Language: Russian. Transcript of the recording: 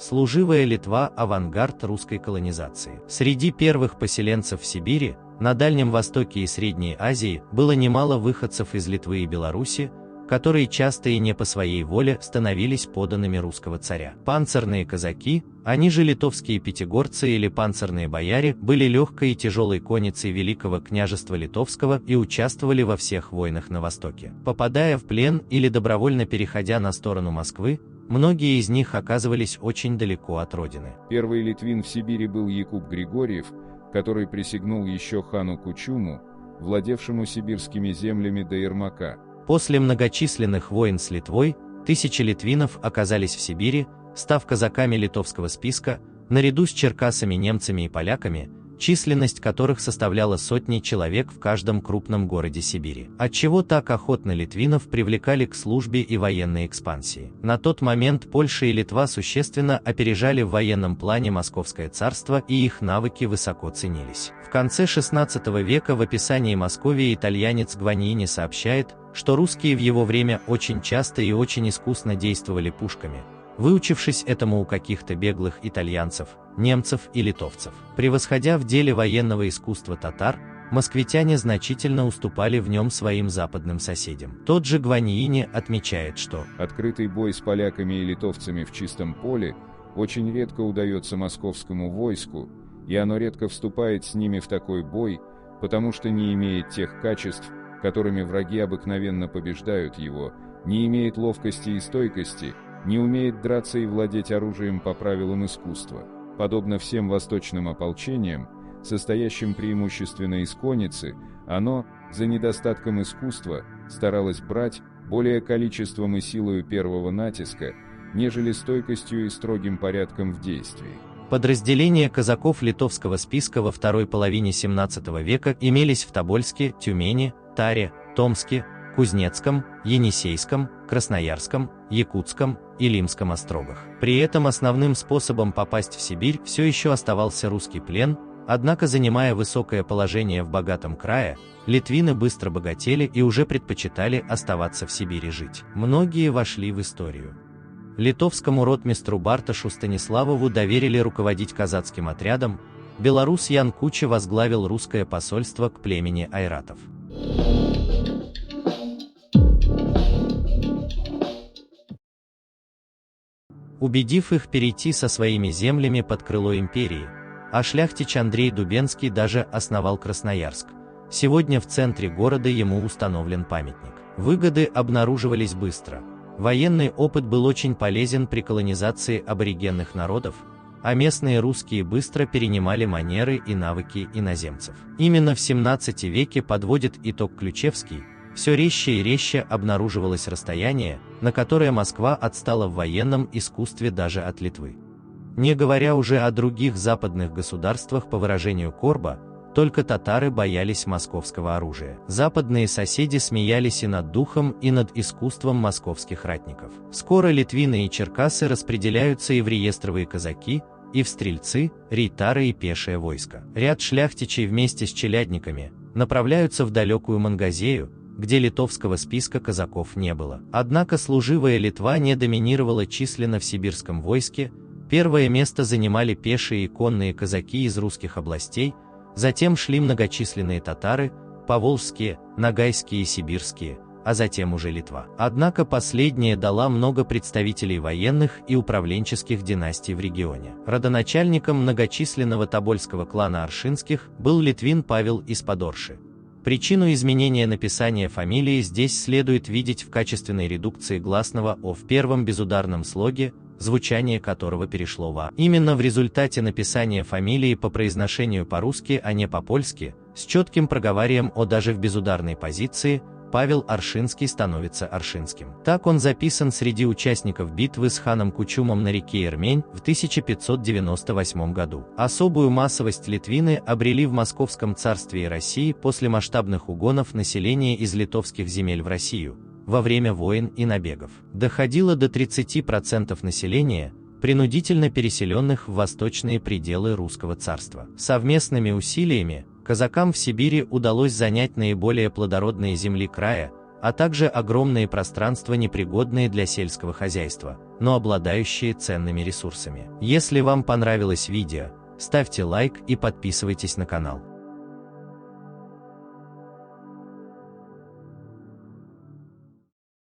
Служивая Литва – авангард русской колонизации. Среди первых поселенцев в Сибири, на Дальнем Востоке и Средней Азии было немало выходцев из Литвы и Беларуси, которые часто и не по своей воле становились подданными русского царя. Панцирные казаки, они же литовские пятигорцы или панцирные бояре, были легкой и тяжелой конницей Великого княжества Литовского и участвовали во всех войнах на Востоке. Попадая в плен или добровольно переходя на сторону Москвы, многие из них оказывались очень далеко от родины. Первый литвин в Сибири был Якуб Григорьев, который присягнул еще хану Кучуму, владевшему сибирскими землями до Ермака. После многочисленных войн с Литвой, тысячи литвинов оказались в Сибири, став казаками литовского списка, наряду с черкасами, немцами и поляками, численность которых составляла сотни человек в каждом крупном городе Сибири. Отчего так охотно литвинов привлекали к службе и военной экспансии. На тот момент Польша и Литва существенно опережали в военном плане Московское царство, и их навыки высоко ценились. В конце XVI века в описании Московии итальянец Гваньини сообщает, что русские в его время очень часто и очень искусно действовали пушками, выучившись этому у каких-то беглых итальянцев, немцев и литовцев. Превосходя в деле военного искусства татар, москвитяне значительно уступали в нем своим западным соседям. Тот же Гваньини отмечает, что открытый бой с поляками и литовцами в чистом поле очень редко удается московскому войску, и оно редко вступает с ними в такой бой, потому что не имеет тех качеств, которыми враги обыкновенно побеждают его, не имеет ловкости и стойкости, не умеет драться и владеть оружием по правилам искусства. Подобно всем восточным ополчениям, состоящим преимущественно из конницы, оно, за недостатком искусства, старалось брать более количеством и силою первого натиска, нежели стойкостью и строгим порядком в действии. Подразделения казаков литовского списка во второй половине XVII века имелись в Тобольске, Тюмени, Таре, Томске, Кузнецком, Енисейском, Красноярском, Якутском и Лимском острогах. При этом основным способом попасть в Сибирь все еще оставался русский плен, однако, занимая высокое положение в богатом крае, литвины быстро богатели и уже предпочитали оставаться в Сибири жить. Многие вошли в историю. Литовскому ротмистру Барташу Станиславову доверили руководить казацким отрядом, белорус Ян Куча возглавил русское посольство к племени айратов. Убедив их перейти со своими землями под крыло империи, а шляхтич Андрей Дубенский даже основал Красноярск. Сегодня в центре города ему установлен памятник. Выгоды обнаруживались быстро. Военный опыт был очень полезен при колонизации аборигенных народов, а местные русские быстро перенимали манеры и навыки иноземцев. Именно в XVII веке подводит итог Ключевский. Все резче и резче обнаруживалось расстояние, на которое Москва отстала в военном искусстве даже от Литвы. Не говоря уже о других западных государствах, по выражению Корба, только татары боялись московского оружия. Западные соседи смеялись и над духом, и над искусством московских ратников. Скоро литвины и черкасы распределяются и в реестровые казаки, и в стрельцы, рейтары и пешее войско. Ряд шляхтичей вместе с челядниками направляются в далекую Мангазею, где литовского списка казаков не было. Однако служивая Литва не доминировала численно в сибирском войске, первое место занимали пешие и конные казаки из русских областей, затем шли многочисленные татары, поволжские, ногайские и сибирские, а затем уже Литва. Однако последняя дала много представителей военных и управленческих династий в регионе. Родоначальником многочисленного тобольского клана Аршинских был литвин Павел из Подорши. Причину изменения написания фамилии здесь следует видеть в качественной редукции гласного «о» в первом безударном слоге, звучание которого перешло в «а». Именно в результате написания фамилии по произношению по-русски, а не по-польски, с четким проговарием «о» даже в безударной позиции, Павел Аршинский становится Аршинским. Так он записан среди участников битвы с ханом Кучумом на реке Ирмень в 1598 году. Особую массовость литвины обрели в Московском царстве и России после масштабных угонов населения из литовских земель в Россию, во время войн и набегов. Доходило до 30% населения, принудительно переселенных в восточные пределы русского царства. Совместными усилиями казакам в Сибири удалось занять наиболее плодородные земли края, а также огромные пространства, непригодные для сельского хозяйства, но обладающие ценными ресурсами. Если вам понравилось видео, ставьте лайк и подписывайтесь на канал.